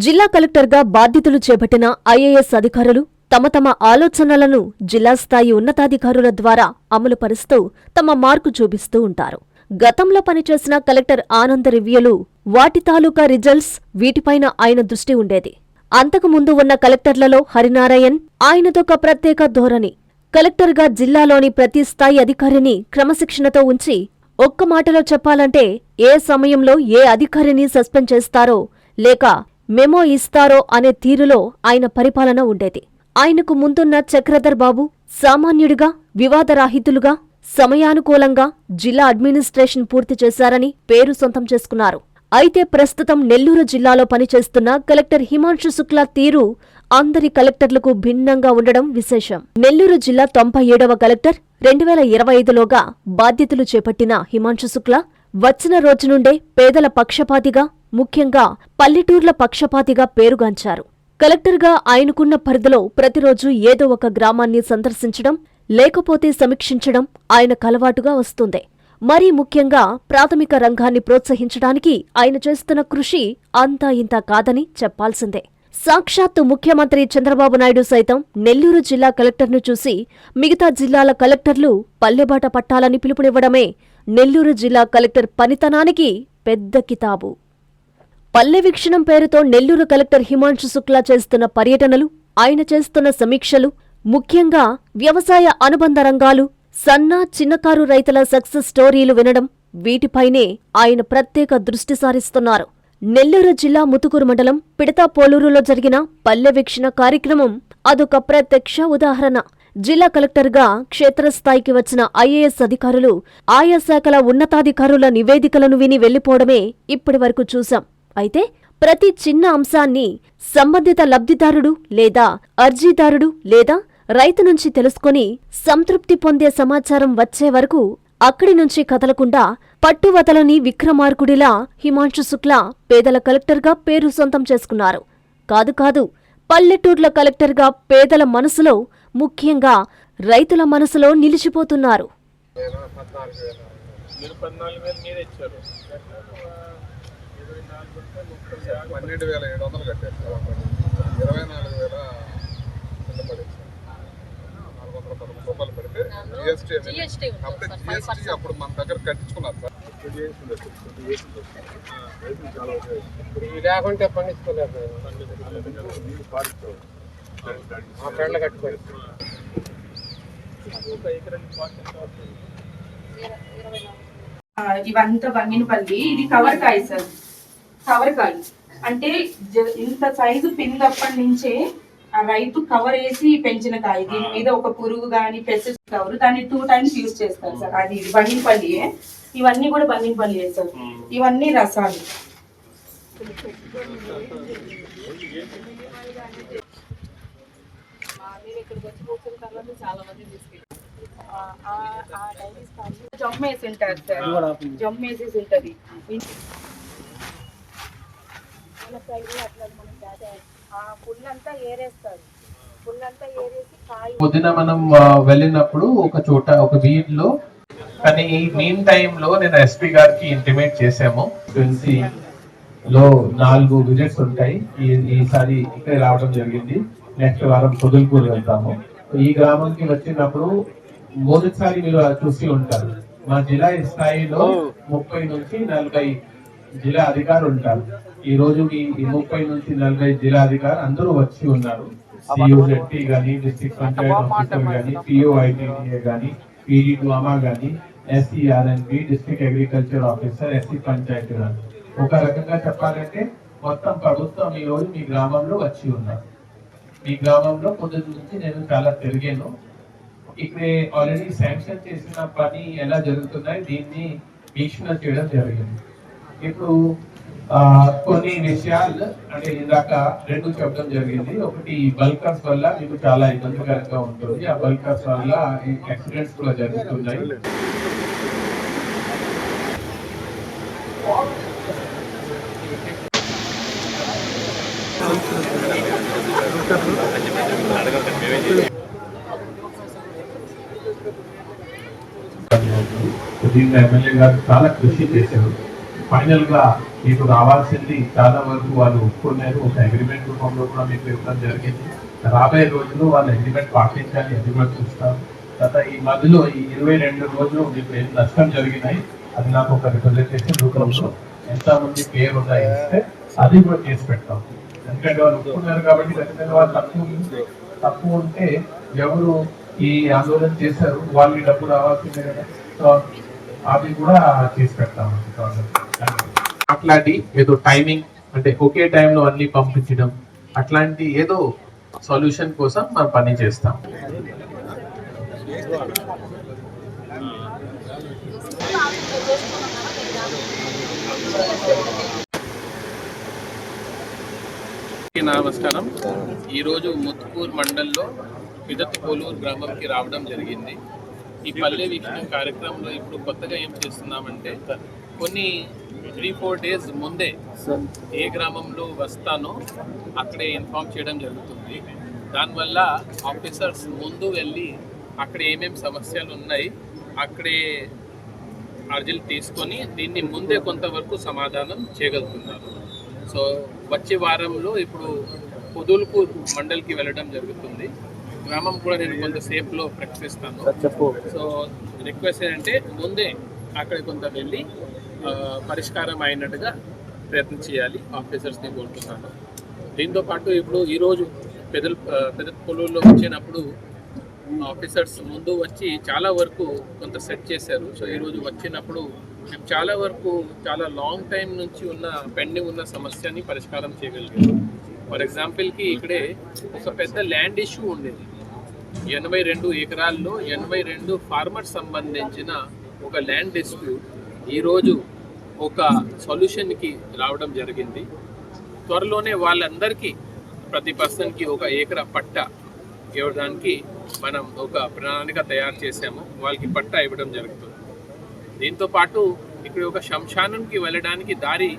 జిల్లా కలెక్టర్గా బాధ్యతలు చేపట్టిన ఐఏఎస్ అధికారులు తమ తమ ఆలోచనలను జిల్లా స్థాయి ఉన్నతాధికారుల ద్వారా అమలు పరుస్తూ తమ మార్కు చూపిస్తూ ఉంటారు. గతంలో పనిచేసిన కలెక్టర్ ఆనంద రివ్యూలు, వాటి తాలూకా రిజల్ట్స్ వీటిపైన ఆయన దృష్టి ఉండేది. అంతకుముందు ఉన్న కలెక్టర్లలో హరినారాయణ్, ఆయనదొక ప్రత్యేక ధోరణి. కలెక్టర్గా జిల్లాలోని ప్రతి స్థాయి అధికారిని క్రమశిక్షణతో ఉంచి, ఒక్క మాటలో చెప్పాలంటే ఏ సమయంలో ఏ అధికారిని సస్పెండ్ చేస్తారో లేక మెమో ఇస్తారో అనే తీరులో ఆయన పరిపాలన ఉండేది. ఆయనకు ముందున్న చక్రధర్ బాబు సామాన్యుడిగా, వివాదరాహితులుగా, సమయానుకూలంగా జిల్లా అడ్మినిస్ట్రేషన్ పూర్తి చేశారని పేరు సొంతం చేసుకున్నారు. అయితే ప్రస్తుతం నెల్లూరు జిల్లాలో పనిచేస్తున్న కలెక్టర్ హిమాంశు శుక్లా తీరు అందరి కలెక్టర్లకు భిన్నంగా ఉండడం విశేషం. నెల్లూరు జిల్లా 97వ కలెక్టర్ 2025లోగా బాధ్యతలు చేపట్టిన హిమాంశు శుక్లా వచ్చిన రోజు నుండే పేదల పక్షపాతిగా, ముఖ్యంగా పల్లెటూర్ల పక్షపాతిగా పేరుగాంచారు. కలెక్టర్గా ఆయనకున్న పరిధిలో ప్రతిరోజు ఏదో ఒక గ్రామాన్ని సందర్శించడం, లేకపోతే సమీక్షించడం ఆయనకు అలవాటుగా వస్తుంది. మరీ ముఖ్యంగా ప్రాథమిక రంగాన్ని ప్రోత్సహించడానికి ఆయన చేస్తున్న కృషి అంతా ఇంతా కాదని చెప్పాల్సిందే. సాక్షాత్తు ముఖ్యమంత్రి చంద్రబాబు నాయుడు సైతం నెల్లూరు జిల్లా కలెక్టర్ను చూసి మిగతా జిల్లాల కలెక్టర్లు పల్లెబాట పట్టాలని పిలుపునివ్వడమే నెల్లూరు జిల్లా కలెక్టర్ పనితనానికి పెద్ద కితాబు. పల్లె వీక్షణం పేరుతో నెల్లూరు కలెక్టర్ హిమాంశు శుక్లా చేస్తున్న పర్యటనలు, ఆయన చేస్తున్న సమీక్షలు, ముఖ్యంగా వ్యవసాయ అనుబంధ రంగాలు, సన్న చిన్నకారు రైతుల సక్సెస్ స్టోరీలు వినడం, వీటిపైనే ఆయన ప్రత్యేక దృష్టి సారిస్తున్నారు. నెల్లూరు జిల్లా ముతుకూరు మండలం పిడతాపోలూరులో జరిగిన పల్లె వీక్షణ కార్యక్రమం అదొక ప్రత్యక్ష ఉదాహరణ. జిల్లా కలెక్టర్గా క్షేత్రస్థాయికి వచ్చిన ఐఏఎస్ అధికారులు ఆయా శాఖల ఉన్నతాధికారుల నివేదికలను విని వెళ్లిపోవడమే ఇప్పటివరకు చూశాం. అయితే ప్రతి చిన్న అంశాన్ని సంబంధిత లబ్ధిదారుడు లేదా అర్జీదారుడు లేదా రైతు నుంచి తెలుసుకుని సంతృప్తి పొందే సమాచారం వచ్చే వరకు అక్కడి నుంచి కదలకుండా పట్టువదలని విక్రమార్కుడిలా హిమాంశు శుక్లా పేదల కలెక్టర్గా పేరు సొంతం చేసుకున్నారు. కాదు, పల్లెటూర్ల కలెక్టర్గా పేదల మనసులో, ముఖ్యంగా రైతుల మనసులో నిలిచిపోతున్నారు. అప్పుడు మన దగ్గర కట్టించుకున్నారు సార్, లేకుంటే పండించుకోలేదు. ఇవంతా బంగినపల్లి, ఇది కవర్కాయ సార్. కవర్కాయ అంటే ఇంత సైజు పిందప్పటి నుంచే ఆ రైతు కవర్ వేసి పెంచిన కాయ. దీని మీద ఒక పురుగు గాని పెస్టిసైడ్ కవర్, దాన్ని 2 times యూజ్ చేస్తారు సార్. అది బంగినపల్లియే. ఇవన్నీ కూడా బంగినపల్లియే సార్. ఇవన్నీ రసాలు. జమ్మేసి ఉంటారు సార్, జమ్మేసేసి ఉంటది. పొద్దున మనం వెళ్ళినప్పుడు ఒక చోట ఒక వీధిలో, కానీ ఈ మీన్ టైంలో నేను ఎస్పీ గారికి ఇంటిమేట్ చేసాము. లో 4 విజిట్స్ ఉంటాయి. ఈసారి ఇక్కడ రావడం జరిగింది. నెక్స్ట్ వారం పొదుల్పూర్ వెళ్తాము. ఈ గ్రామంకి వచ్చినప్పుడు మొదటిసారి మీరు చూసి ఉంటారు, మా జిల్లా స్థాయిలో 30 నుంచి 40 జిల్లా అధికారులు ఉంటారు. ఈ రోజు ఈ 30 నుంచి 40 జిల్లా అధికారులు అందరూ వచ్చి ఉన్నారు. సియుజెడ్టీ గానీ, డిస్ట్రిక్ట్ పంచాయత్ ఆఫీసర్ గానీ, పిఓఐటీఏ గానీ, PD2AMA గానీ, SCRNB, district agriculture officer, SC panchayati గానీ, ఒక రకంగా చెప్పాలంటే మొత్తం ప్రభుత్వం ఈ రోజు మీ గ్రామంలో వచ్చి ఉన్నారు. మీ గ్రామంలో పొద్దున్న నుంచి నేను చాలా తిరిగాను. ఇక్కడ ఆల్రెడీ శాంక్షన్ చేసిన పని ఎలా జరుగుతున్నాయి దీన్ని వీక్షణ చేయడం జరిగింది. ఇప్పుడు కొన్ని విషయాలు అంటే ఇందాక 2 చెప్పడం జరిగింది. ఒకటి బల్కర్స్ వల్ల మీకు చాలా ఇబ్బందికరంగా ఉంటుంది. ఆ బల్కర్స్ వల్ల యాక్సిడెంట్స్ కూడా జరుగుతున్నాయి. దీన్ని ఎమ్మెల్యే గారు చాలా కృషి చేశారు. ఫైనల్ గా మీకు రావాల్సింది చాలా వరకు వాళ్ళు ఒప్పుకున్నారు. ఒక అగ్రిమెంట్ రూపంలో కూడా మీకు ఇవ్వడం జరిగింది. రాబోయే రోజుల్లో వాళ్ళ అగ్రిమెంట్ పాటించాలి, అది కూడా చూస్తాం. తర్వాత ఈ మధ్యలో ఈ 22 రోజులు మీకు ఏం నష్టం జరిగినాయి అది నాకు ఒక రిప్రజెంటేషన్ రూపంలో ఎంతమంది పేరు ఉన్నాయి ఇస్తే అది కూడా చేసి పెడతాం. ఎందుకంటే వాళ్ళు ఒప్పుకున్నారు కాబట్టి ఖచ్చితంగా వాళ్ళు తప్పు ఉంటే ఎవరు ఈ ఆందోళన చేశారు వాళ్ళకి డబ్బు రావాల్సిందే కదా. సో అది కూడా చేసి పెడతాం. అట్లాంటి ఏదో టైమింగ్ అంటే ఒకే టైంలో అన్ని పంపించడం అట్లాంటి ఏదో సొల్యూషన్ కోసం మనం పని చేస్తాం. నమస్కారం. ఈరోజు ముత్తుకూరు మండల్లో పిదత్పోలూరు గ్రామంకి రావడం జరిగింది. ఈ పల్లె వీక్షణ కార్యక్రమంలో ఇప్పుడు కొత్తగా ఏం చేస్తున్నామంటే కొన్ని 3-4 డేస్ ముందే ఏ గ్రామంలో వస్తానో అక్కడే ఇన్ఫార్మ్ చేయడం జరుగుతుంది. దానివల్ల ఆఫీసర్స్ ముందు వెళ్ళి అక్కడ ఏమేమి సమస్యలు ఉన్నాయి అక్కడే అర్జీలు తీసుకొని దీన్ని ముందే కొంతవరకు సమాధానం చేయగలుగుతున్నారు. సో వచ్చే వారంలో ఇప్పుడు పొదుల్పూర్ మండల్కి వెళ్ళడం జరుగుతుంది. గ్రామం కూడా నేను కొంతసేపులో ప్రకటిస్తాను. సో రిక్వెస్ట్ ఏంటంటే ముందే అక్కడ కొంత వెళ్ళి పరిష్కారం అయినట్టుగా ప్రయత్నం చేయాలి ఆఫీసర్స్ని కోరుతున్నాను. దీంతోపాటు ఇప్పుడు ఈరోజు పెదపొలూరులో వచ్చినప్పుడు ఆఫీసర్స్ ముందు వచ్చి చాలా వరకు కొంత సెట్ చేశారు. సో ఈరోజు వచ్చినప్పుడు మేము చాలా వరకు చాలా లాంగ్ టైం నుంచి ఉన్న పెండింగ్ ఉన్న సమస్యని పరిష్కారం చేయగలిగాము. ఫర్ ఎగ్జాంపుల్కి ఇక్కడే ఒక పెద్ద ల్యాండ్ ఇష్యూ ఉండేది. 82 ఎకరాల్లో 82 ఫార్మర్స్ సంబంధించిన ఒక ల్యాండ్ డిస్ప్యూట్ ఈరోజు ఒక సొల్యూషన్కి రావడం జరిగింది. త్వరలోనే వాళ్ళందరికీ ప్రతి పర్సన్కి ఒక ఎకరా పట్టా ఇవ్వడానికి మనం ఒక ప్రణాళిక తయారు చేసాము. వాళ్ళకి పట్టా ఇవ్వడం జరుగుతుంది. దీంతోపాటు ఇక్కడ ఒక శ్మశానంకి వెళ్ళడానికి దారి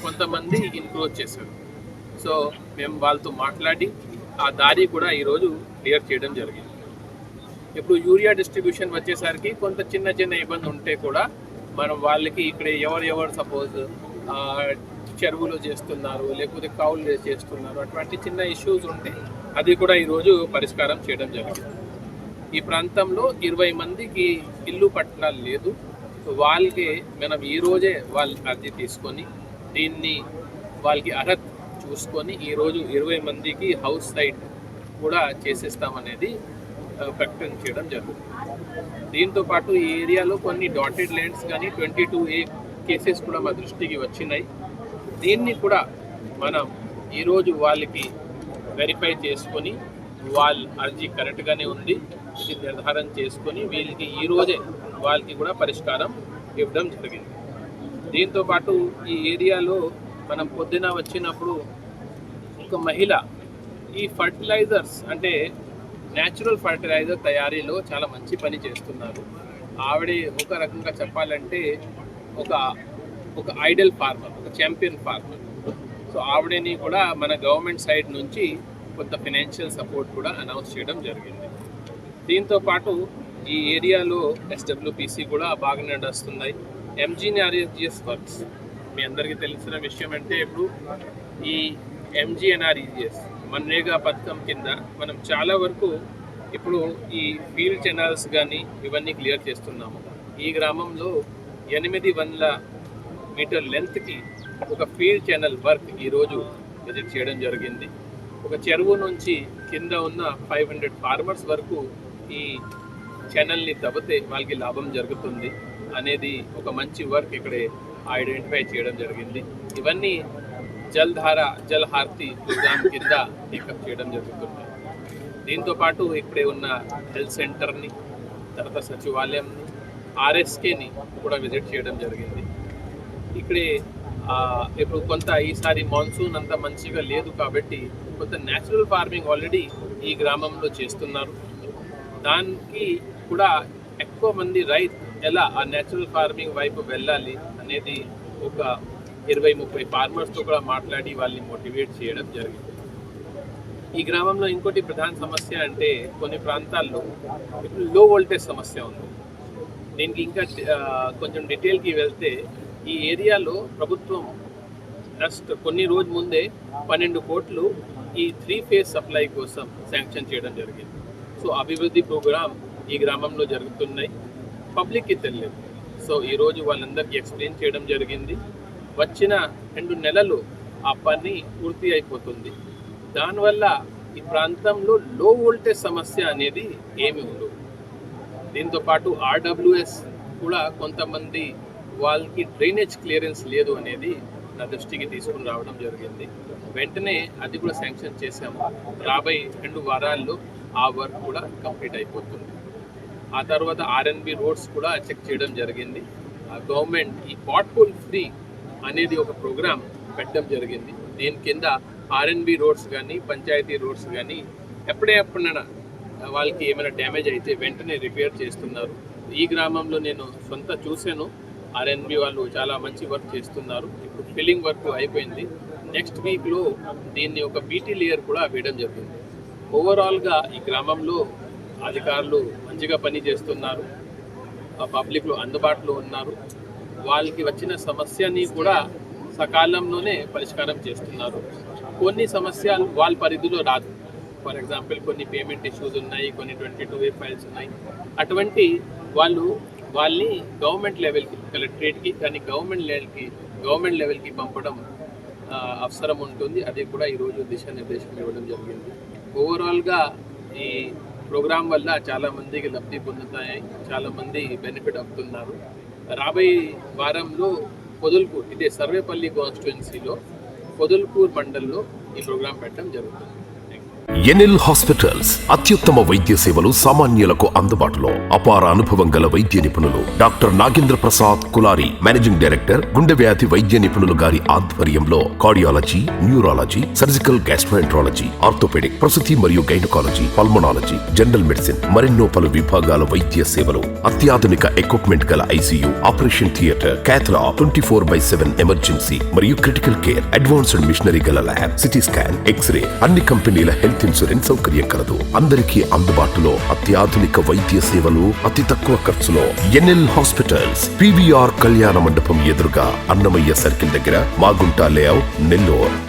కొంతమంది ఇన్క్లోజ్ చేశారు. సో మేము వాళ్ళతో మాట్లాడి ఆ దారి కూడా ఈరోజు క్లియర్ చేయడం జరిగింది. ఇప్పుడు యూరియా డిస్ట్రిబ్యూషన్ వచ్చేసరికి కొంత చిన్న ఇబ్బంది ఉంటే కూడా మనం వాళ్ళకి ఇక్కడ ఎవరు సపోజ్ చెరువులు చేస్తున్నారు లేకపోతే కౌలు చేస్తున్నారు అటువంటి చిన్న ఇష్యూస్ ఉంటే అది కూడా ఈరోజు పరిష్కారం చేయడం జరిగింది. ఈ ప్రాంతంలో 20 మందికి ఇల్లు పట్టాలు లేదు. వాళ్ళకి మనం ఈరోజే వాళ్ళ అర్జీ తీసుకొని దీన్ని వాళ్ళకి అర్హత చూసుకొని ఈరోజు 20 మందికి హౌస్ సైట్ కూడా చేసేస్తామనేది ప్రకటన చేయడం జరుగుతుంది. దీంతోపాటు ఈ ఏరియాలో కొన్ని డాటెడ్ ల్యాండ్స్ కానీ 22A కేసెస్ కూడా మా దృష్టికి వచ్చినాయి. దీన్ని కూడా మనం ఈరోజు వాళ్ళకి వెరిఫై చేసుకొని వాళ్ళ అర్జీ కరెక్ట్గానే ఉంది ఇది నిర్ధారణ చేసుకొని వీళ్ళకి ఈరోజే వాళ్ళకి కూడా పరిష్కారం ఇవ్వడం జరిగింది. దీంతోపాటు ఈ ఏరియాలో మనం పొద్దున వచ్చినప్పుడు ఒక మహిళ ఈ ఫర్టిలైజర్స్ అంటే న్యాచురల్ ఫర్టిలైజర్ తయారీలో చాలా మంచి పని చేస్తున్నారు. ఆవిడ ఒక రకంగా చెప్పాలంటే ఒక ఐడల్ ఫార్మర్, ఒక ఛాంపియన్ ఫార్మర్. సో ఆవిడని కూడా మన గవర్నమెంట్ సైడ్ నుంచి కొంత ఫైనాన్షియల్ సపోర్ట్ కూడా అనౌన్స్ చేయడం జరిగింది. దీంతోపాటు ఈ ఏరియాలో SWPC కూడా బాగా నడుస్తున్నాయి. MGNREGS వర్క్స్ మీ అందరికీ తెలిసిన విషయం అంటే ఇప్పుడు ఈ MGNREGS మన్రేగా పథకం కింద మనం చాలా వరకు ఇప్పుడు ఈ ఫీల్డ్ కెనాల్స్ కానీ ఇవన్నీ క్లియర్ చేస్తున్నాము. ఈ గ్రామంలో 800 మీటర్ లెంత్కి ఒక ఫీల్డ్ ఛానల్ వర్క్ ఈరోజు విజిట్ చేయడం జరిగింది. ఒక చెరువు నుంచి కింద ఉన్న 500 ఫార్మర్స్ వరకు ఈ ఛానల్ని తవ్వితే వాళ్ళకి లాభం జరుగుతుంది అనేది ఒక మంచి వర్క్ ఇక్కడే ఐడెంటిఫై చేయడం జరిగింది. ఇవన్నీ జల్ హారతి ప్రోగ్రామ్ కింద టేకప్ చేయడం జరుగుతుంది. దీంతోపాటు ఇక్కడే ఉన్న హెల్త్ సెంటర్ని తర్వాత సచివాలయంని RSKని కూడా విజిట్ చేయడం జరిగింది. ఇక్కడే ఇప్పుడు కొంత ఈసారి మాన్సూన్ అంత మంచిగా లేదు కాబట్టి కొంత న్యాచురల్ ఫార్మింగ్ ఆల్రెడీ ఈ గ్రామంలో చేస్తున్నారు. దానికి కూడా ఎక్కువ మంది రైతు ఎలా ఆ న్యాచురల్ ఫార్మింగ్ వైపు వెళ్ళాలి అనేది ఒక 20-30 ఫార్మర్స్తో కూడా మాట్లాడి వాళ్ళని మోటివేట్ చేయడం జరిగింది. ఈ గ్రామంలో ఇంకోటి ప్రధాన సమస్య అంటే కొన్ని ప్రాంతాల్లో ఇప్పుడు లో వోల్టేజ్ సమస్య ఉంది. దీనికి ఇంకా కొంచెం డీటెయిల్కి వెళ్తే ఈ ఏరియాలో ప్రభుత్వం జస్ట్ కొన్ని రోజు ముందే 12 కోట్లు ఈ 3 ఫేజ్ సప్లై కోసం శాంక్షన్ చేయడం జరిగింది. సో అభివృద్ధి ప్రోగ్రామ్ ఈ గ్రామంలో జరుగుతున్నాయి, పబ్లిక్కి తెలియదు. సో ఈరోజు వాళ్ళందరికీ ఎక్స్ప్లెయిన్ చేయడం జరిగింది. వచ్చిన 2 నెలలు ఆ పని పూర్తి అయిపోతుంది. దానివల్ల ఈ ప్రాంతంలో లో వోల్టేజ్ సమస్య అనేది ఏమి ఉండదు. దీంతోపాటు ఆర్డబ్ల్యూఎస్ కూడా కొంతమంది వాళ్ళకి డ్రైనేజ్ క్లియరెన్స్ లేదు అనేది నా దృష్టికి తీసుకుని రావడం జరిగింది. వెంటనే అది కూడా శాంక్షన్ చేశాము. రాబోయే 2 వారాల్లో ఆ వర్క్ కూడా కంప్లీట్ అయిపోతుంది. ఆ తర్వాత ఆర్ఎన్బి రోడ్స్ కూడా చెక్ చేయడం జరిగింది. గవర్నమెంట్ ఈ పాట్హోల్ ఫ్రీ అనేది ఒక ప్రోగ్రామ్ పెట్టడం జరిగింది. దీని కింద ఆర్ఎన్బి రోడ్స్ కానీ పంచాయతీ రోడ్స్ కానీ ఎప్పుడైనా వాళ్ళకి ఏమైనా డ్యామేజ్ అయితే వెంటనే రిపేర్ చేస్తున్నారు. ఈ గ్రామంలో నేను సొంత చూశాను. ఆర్ఎన్బి వాళ్ళు చాలా మంచి వర్క్ చేస్తున్నారు. ఇప్పుడు ఫిల్లింగ్ వర్క్ అయిపోయింది. నెక్స్ట్ వీక్లో దీన్ని ఒక బీటీ లేయర్ కూడా వేయడం జరిగింది. ఓవరాల్గా ఈ గ్రామంలో అధికారులు మంచిగా పని చేస్తున్నారు, పబ్లిక్లో అందుబాటులో ఉన్నారు. వాళ్ళకి వచ్చిన సమస్యని కూడా సకాలంలోనే పరిష్కారం చేస్తున్నారు. కొన్ని సమస్యలు వాళ్ళ పరిధిలో రాదు. ఫర్ ఎగ్జాంపుల్ కొన్ని పేమెంట్ ఇష్యూస్ ఉన్నాయి, కొన్ని 22A ఫైల్స్ ఉన్నాయి. అటువంటి వాళ్ళని గవర్నమెంట్ లెవెల్కి, కలెక్టరేట్కి కానీ గవర్నమెంట్ లెవెల్కి పంపడం అవసరం ఉంటుంది. అది కూడా ఈరోజు దిశానిర్దేశం ఇవ్వడం జరిగింది. ఓవరాల్గా ఈ ప్రోగ్రాం వల్ల చాలామందికి లబ్ధి పొందుతాయి, చాలామంది బెనిఫిట్ అవుతున్నారు. రాబోయే వారంలో పొదల్కూర్, ఇదే సర్వేపల్లి కాన్స్టిట్యుయెన్సీలో పొదల్కూర్ మండల్లో ఈ ప్రోగ్రాం పెట్టడం జరుగుతుంది. ఎన్ఎల్ హాస్పిటల్స్ అత్యుత్తమ వైద్య సేవలు సామాన్యులకు అందుబాటులో. అపార అనుభవం గల వైద్య నిపుణులు doctor Nagendra Prasad Kulari, managing director, గుండె వ్యాధి వైద్య నిపుణులు గారి ఆధ్వర్యంలో cardiology, neurology, surgical gastroenterology, orthopaedic, ప్రసూతి మరియు గైనకాలజీ, పల్మనాలజీ, జనరల్ మెడిసిన్ మరెన్నో పలు విభాగాల వైద్య సేవలు. అత్యాధునిక ఎక్విప్మెంట్ గల ఐసీయూ, ఆపరేషన్ థియేటర్, క్యాథ్లా, 24/7 ఎమర్జెన్సీ మరియు క్రిటికల్ కేర్, అడ్వాన్స్డ్ మిషనరీ గల ల్యాబ్, సిటీ స్కాన్, ఎక్స్రే, అన్ని కంపెనీల హెల్త్ ఇన్సూరెన్స్ సౌకర్యం కలదు. అందరికీ అందుబాటులో అత్యాధునిక వైద్య సేవలు అతి తక్కువ ఖర్చులో. ఎన్ఎల్ హాస్పిటల్స్, పివిఆర్ కళ్యాణ మండపం ఎదురుగా, అన్నమయ్య సర్కిల్ దగ్గర, మాగుంట లేఅవుట్, నెల్లూరు.